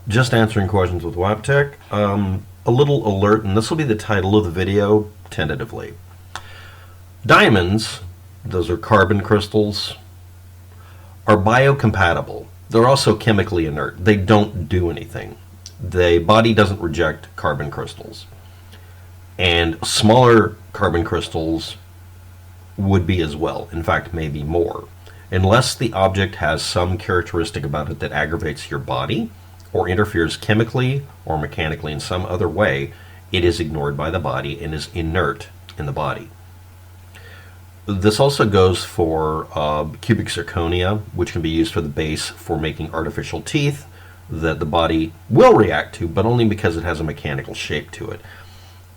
Just answering questions with WebTech. A little alert, and this will be the title of the video, tentatively. Diamonds, those are carbon crystals, are biocompatible. They're also chemically inert. They don't do anything. The body doesn't reject carbon crystals. And smaller carbon crystals would be as well. In fact, maybe more. Unless the object has some characteristic about it that aggravates your body or interferes chemically or mechanically in some other way, it is ignored by the body and is inert in the body. This also goes for cubic zirconia, which can be used for the base for making artificial teeth that the body will react to, but only because it has a mechanical shape to it.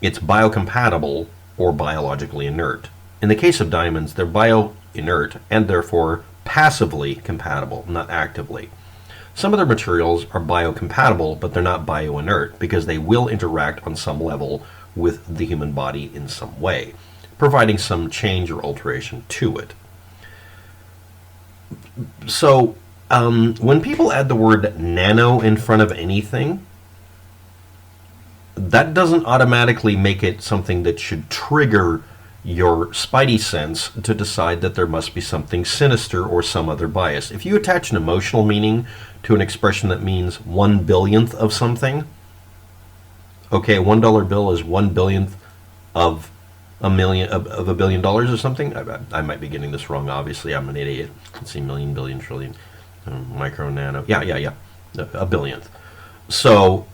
It's biocompatible or biologically inert. In the case of diamonds, they're bio-inert and therefore passively compatible, not actively. Some other materials are biocompatible, but they're not bio-inert because they will interact on some level with the human body in some way, providing some change or alteration to it. So, when people add the word nano in front of anything, that doesn't automatically make it something that should trigger your spidey sense to decide that there must be something sinister or some other bias. If you attach an emotional meaning to an expression that means 1/billionth of something, okay, a $1 bill is 1/billionth of $1 billion or something. I might be getting this wrong. Obviously, I'm an idiot. Let's see, million, billion, trillion, micro, nano. Yeah, a billionth. So,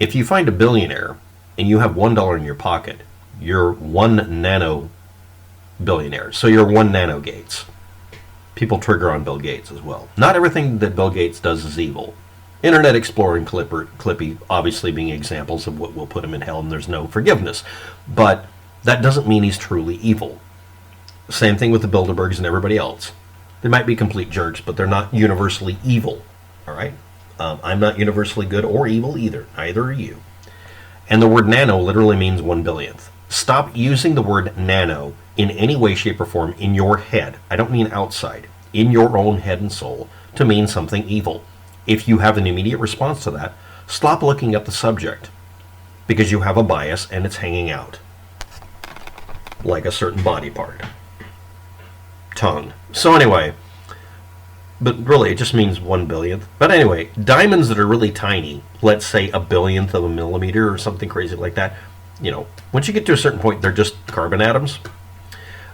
if you find a billionaire and you have $1 in your pocket, you're 1 nano billionaire. So you're 1 nano Gates. People trigger on Bill Gates as well. Not everything that Bill Gates does is evil. Internet Explorer and Clippy obviously being examples of what will put him in hell and there's no forgiveness. But that doesn't mean he's truly evil. Same thing with the Bilderbergs and everybody else. They might be complete jerks, but they're not universally evil. All right? I'm not universally good or evil either. Neither are you. And the word nano literally means 1/billionth. Stop using the word nano in any way, shape, or form in your head. I don't mean outside. In your own head and soul to mean something evil. If you have an immediate response to that, stop looking at the subject because you have a bias and it's hanging out. Like a certain body part. Tongue. So anyway, but really it just means 1/billionth. But anyway, diamonds that are really tiny, let's say a billionth of a millimeter or something crazy like that, once you get to a certain point, they're just carbon atoms.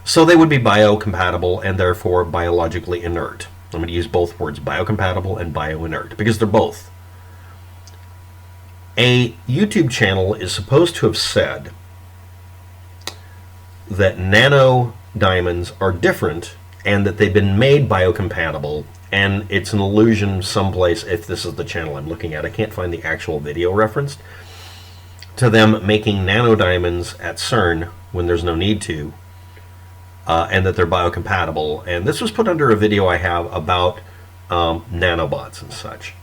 So they would be biocompatible and therefore biologically inert. I'm going to use both words, biocompatible and bioinert, because they're both. A YouTube channel is supposed to have said that nano diamonds are different and that they've been made biocompatible, and it's an illusion someplace, if this is the channel I'm looking at. I can't find the actual video referenced to them making nano diamonds at CERN when there's no need to, and that they're biocompatible. And this was put under a video I have about nanobots and such.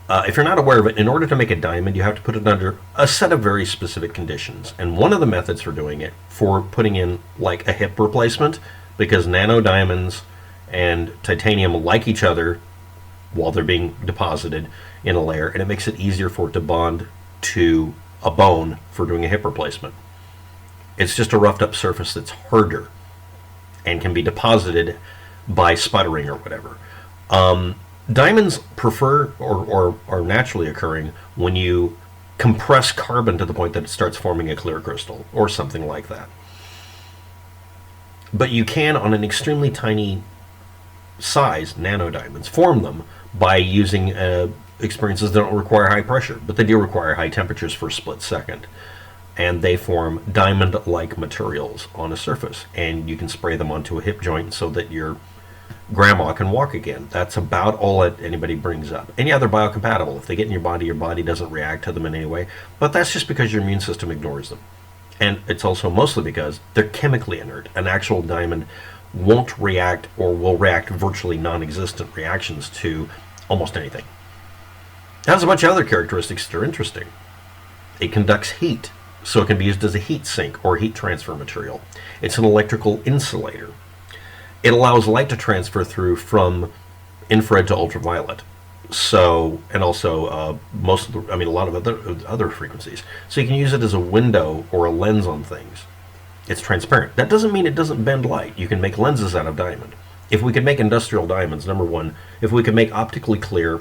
If you're not aware of it, in order to make a diamond, you have to put it under a set of very specific conditions. And one of the methods for doing it, for putting in like a hip replacement, because nano diamonds and titanium like each other while they're being deposited in a layer, and it makes it easier for it to bond to a bone for doing a hip replacement. It's just a roughed up surface that's harder and can be deposited by sputtering or whatever. Diamonds prefer or are naturally occurring when you compress carbon to the point that it starts forming a clear crystal or something like that. But you can, on an extremely tiny size, nano diamonds, form them by using experiences that don't require high pressure, but they do require high temperatures for a split second. And they form diamond-like materials on a surface, and you can spray them onto a hip joint so that your grandma can walk again. That's about all that anybody brings up. And yeah, they're biocompatible. If they get in your body doesn't react to them in any way, but that's just because your immune system ignores them. And it's also mostly because they're chemically inert. An actual diamond won't react, or will react virtually non-existent reactions to almost anything. It has a bunch of other characteristics that are interesting. It conducts heat, so it can be used as a heat sink or heat transfer material. It's an electrical insulator. It allows light to transfer through from infrared to ultraviolet. So, and also most of the, I mean, a lot of other frequencies. So you can use it as a window or a lens on things. It's transparent. That doesn't mean it doesn't bend light. You can make lenses out of diamond. If we could make industrial diamonds, number one, if we could make optically clear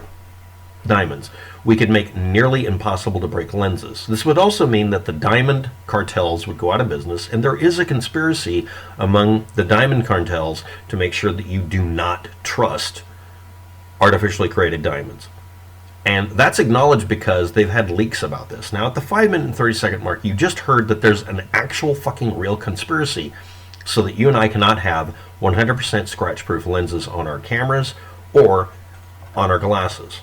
diamonds, we could make nearly impossible to break lenses. This would also mean that the diamond cartels would go out of business, and there is a conspiracy among the diamond cartels to make sure that you do not trust artificially created diamonds. And that's acknowledged because they've had leaks about this. Now, at the 5 minute and 30-second mark, you just heard that there's an actual fucking real conspiracy so that you and I cannot have 100% scratch-proof lenses on our cameras or on our glasses.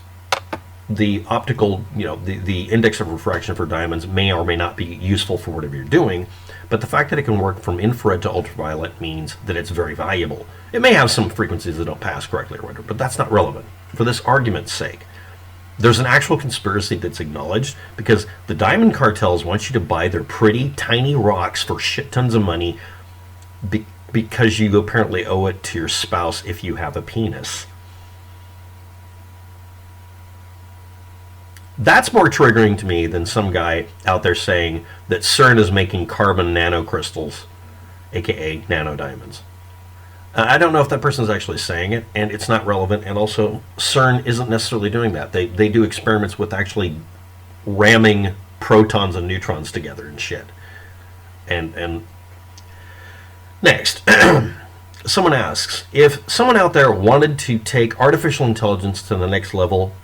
The optical, the index of refraction for diamonds may or may not be useful for whatever you're doing, but the fact that it can work from infrared to ultraviolet means that it's very valuable. It may have some frequencies that don't pass correctly or whatever, but that's not relevant. For this argument's sake, there's an actual conspiracy that's acknowledged because the diamond cartels want you to buy their pretty, tiny rocks for shit tons of money because you apparently owe it to your spouse if you have a penis. That's more triggering to me than some guy out there saying that CERN is making carbon nanocrystals, aka nanodiamonds. I don't know if that person's actually saying it, and it's not relevant, and also CERN isn't necessarily doing that. They do experiments with actually ramming protons and neutrons together and shit. And next, someone asks, if someone out there wanted to take artificial intelligence to the next level,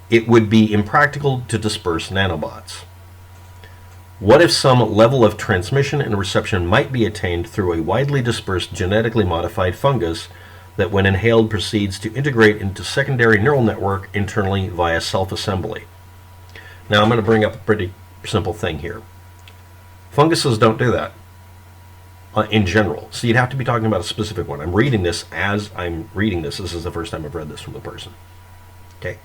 it would be impractical to disperse nanobots. What if some level of transmission and reception might be attained through a widely dispersed genetically modified fungus that when inhaled proceeds to integrate into secondary neural network internally via self-assembly? Now I'm going to bring up a pretty simple thing here. Funguses don't do that in general. So you'd have to be talking about a specific one. I'm reading this as I'm reading this. This is the first time I've read this from the person. Okay.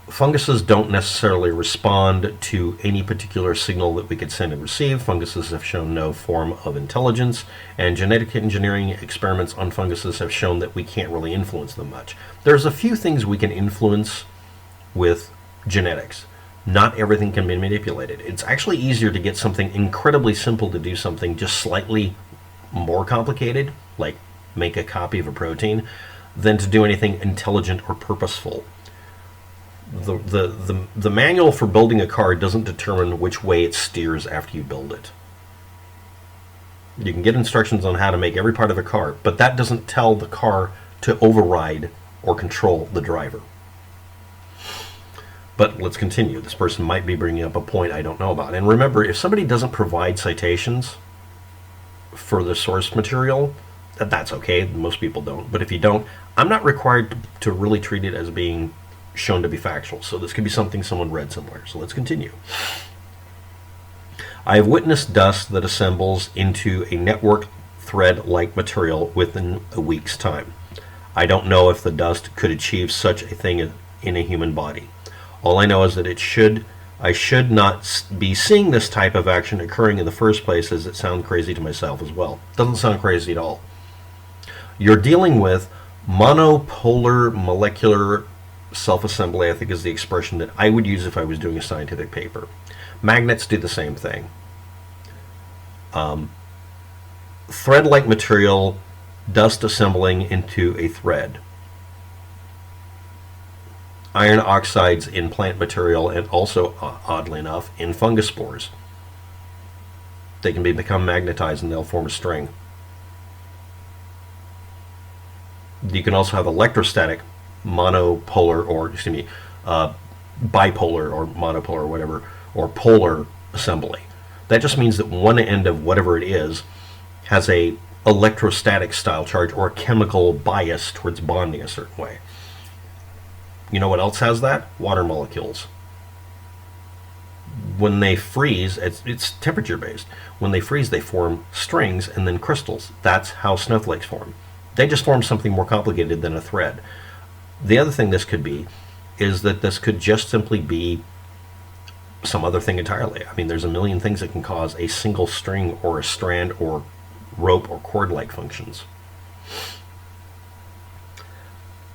Funguses don't necessarily respond to any particular signal that we could send and receive. Funguses have shown no form of intelligence, and genetic engineering experiments on funguses have shown that we can't really influence them much. There's a few things we can influence with genetics. Not everything can be manipulated. It's actually easier to get something incredibly simple to do something just slightly more complicated, like make a copy of a protein, than to do anything intelligent or purposeful. The manual for building a car doesn't determine which way it steers after you build it. You can get instructions on how to make every part of a car, but that doesn't tell the car to override or control the driver. But let's continue. This person might be bringing up a point I don't know about. And remember, if somebody doesn't provide citations for the source material, that's okay. Most people don't. But if you don't, I'm not required to really treat it as being shown to be factual. So this could be something someone read somewhere. So let's continue. I have witnessed dust that assembles into a network thread-like material within a week's time. I don't know if the dust could achieve such a thing in a human body. All I know is that I should not be seeing this type of action occurring in the first place, as it sounds crazy to myself as well. Doesn't sound crazy at all. You're dealing with monopolar molecular self-assembly, I think is the expression that I would use if I was doing a scientific paper. Magnets do the same thing. Thread-like material, dust assembling into a thread. Iron oxides in plant material, and also, oddly enough, in fungus spores. They can become magnetized and they'll form a string. You can also have electrostatic monopolar, or bipolar or monopolar or whatever, or polar assembly. That just means that one end of whatever it is has a electrostatic style charge or a chemical bias towards bonding a certain way. You know what else has that? Water molecules. When they freeze, it's temperature based. When they freeze, they form strings and then crystals. That's how snowflakes form. They just form something more complicated than a thread. The other thing this could be is that this could just simply be some other thing entirely. I mean, there's a million things that can cause a single string or a strand or rope or cord-like functions.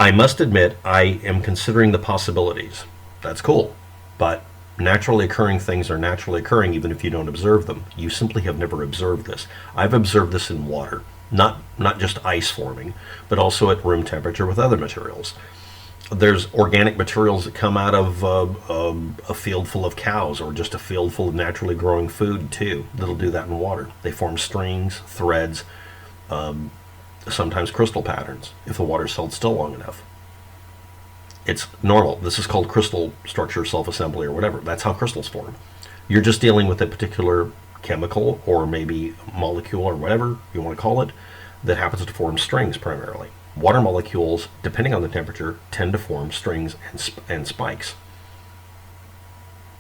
I must admit, I am considering the possibilities. That's cool. But naturally occurring things are naturally occurring even if you don't observe them. You simply have never observed this. I've observed this in water, not just ice forming, but also at room temperature with other materials. There's organic materials that come out of a field full of cows or just a field full of naturally growing food too that'll do that in water. They form strings, threads, sometimes crystal patterns if the water's held still long enough. It's normal. This is called crystal structure self-assembly or whatever. That's how crystals form. You're just dealing with a particular chemical or maybe molecule or whatever you want to call it that happens to form strings primarily. Water molecules, depending on the temperature, tend to form strings and spikes.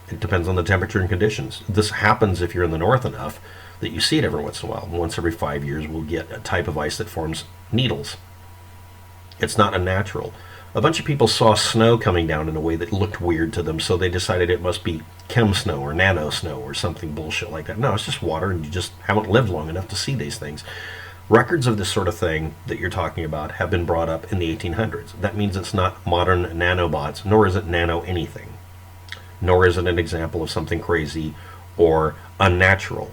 It depends on the temperature and conditions. This happens if you're in the north enough that you see it every once in a while. Once every 5 years, we'll get a type of ice that forms needles. It's not unnatural. A bunch of people saw snow coming down in a way that looked weird to them, so they decided it must be chem snow or nano snow or something bullshit like that. No, it's just water, and you just haven't lived long enough to see these things. Records of this sort of thing that you're talking about have been brought up in the 1800s. That means it's not modern nanobots, nor is it nano anything. Nor is it an example of something crazy or unnatural.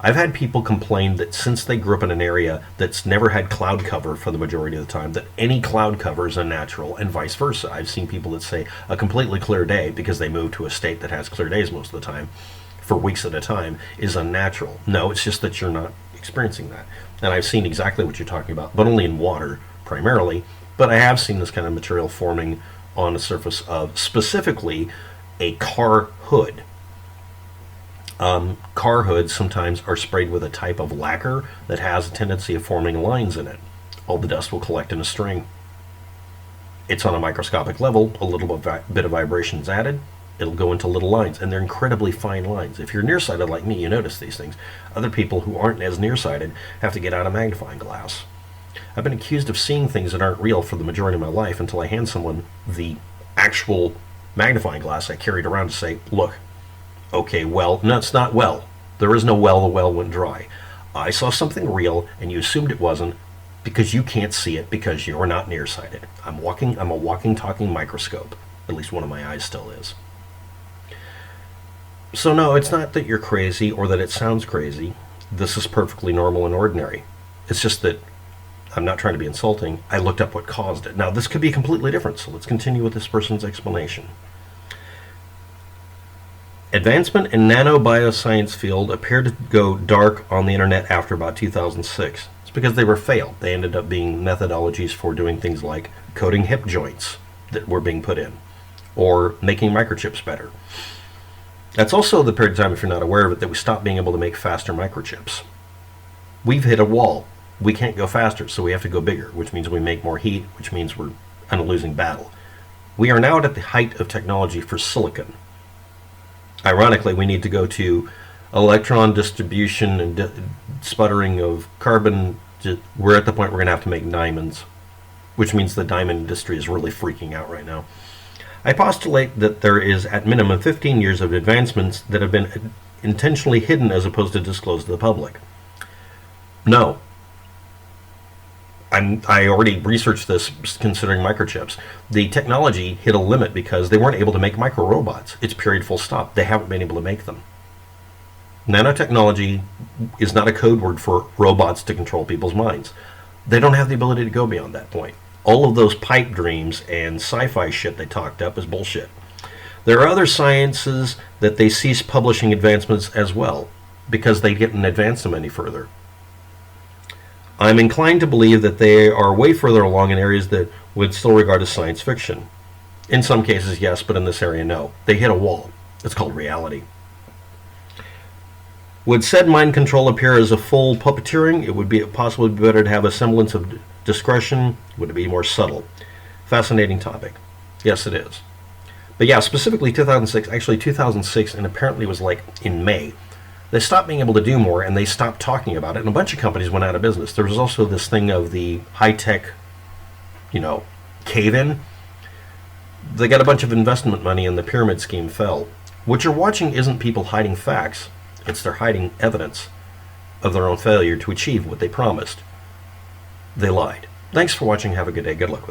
I've had people complain that since they grew up in an area that's never had cloud cover for the majority of the time, that any cloud cover is unnatural, and vice versa. I've seen people that say a completely clear day, because they moved to a state that has clear days most of the time, for weeks at a time, is unnatural. No, it's just that you're not experiencing that. And I've seen exactly what you're talking about, but only in water primarily. But I have seen this kind of material forming on the surface of specifically a car hood. Car hoods sometimes are sprayed with a type of lacquer that has a tendency of forming lines in it. All the dust will collect in a string. It's on a microscopic level. A little bit of vibration is added. It'll go into little lines, and they're incredibly fine lines. If you're nearsighted like me, you notice these things. Other people who aren't as nearsighted have to get out a magnifying glass. I've been accused of seeing things that aren't real for the majority of my life until I hand someone the actual magnifying glass I carried around to say, look, okay, well, no, it's not well. There is no well, the well went dry. I saw something real, and you assumed it wasn't because you can't see it because you're not nearsighted. I'm a walking, talking microscope. At least one of my eyes still is. So no, it's not that you're crazy or that it sounds crazy. This is perfectly normal and ordinary. It's just that I'm not trying to be insulting. I looked up what caused it. Now, this could be completely different, so let's continue with this person's explanation. Advancement in nanobioscience field appeared to go dark on the internet after about 2006. It's because they were failed. They ended up being methodologies for doing things like coating hip joints that were being put in, or making microchips better. That's also the period of time, if you're not aware of it, that we stopped being able to make faster microchips. We've hit a wall. We can't go faster, so we have to go bigger, which means we make more heat, which means we're in a losing battle. We are now at the height of technology for silicon. Ironically, we need to go to electron distribution and sputtering of carbon. We're at the point we're going to have to make diamonds, which means the diamond industry is really freaking out right now. I postulate that there is at minimum 15 years of advancements that have been intentionally hidden as opposed to disclosed to the public. No. I already researched this considering microchips. The technology hit a limit because they weren't able to make micro robots. It's period, full stop. They haven't been able to make them. Nanotechnology is not a code word for robots to control people's minds. They don't have the ability to go beyond that point. All of those pipe dreams and sci-fi shit they talked up is bullshit. There are other sciences that they cease publishing advancements as well because they didn't advance them any further. I'm inclined to believe that they are way further along in areas that would still regard as science fiction. In some cases, yes, but in this area, no. They hit a wall. It's called reality. Would said mind control appear as a full puppeteering? It would be possibly better to have a semblance of discretion. Would it be more subtle? Fascinating topic. Yes, it is. But yeah, specifically 2006, actually 2006, and apparently it was like in May, they stopped being able to do more, and they stopped talking about it, and a bunch of companies went out of business. There was also this thing of the high-tech, cave-in. They got a bunch of investment money, and the pyramid scheme fell. What you're watching isn't people hiding facts. It's they're hiding evidence of their own failure to achieve what they promised. They lied. Thanks for watching. Have a good day. Good luck with it.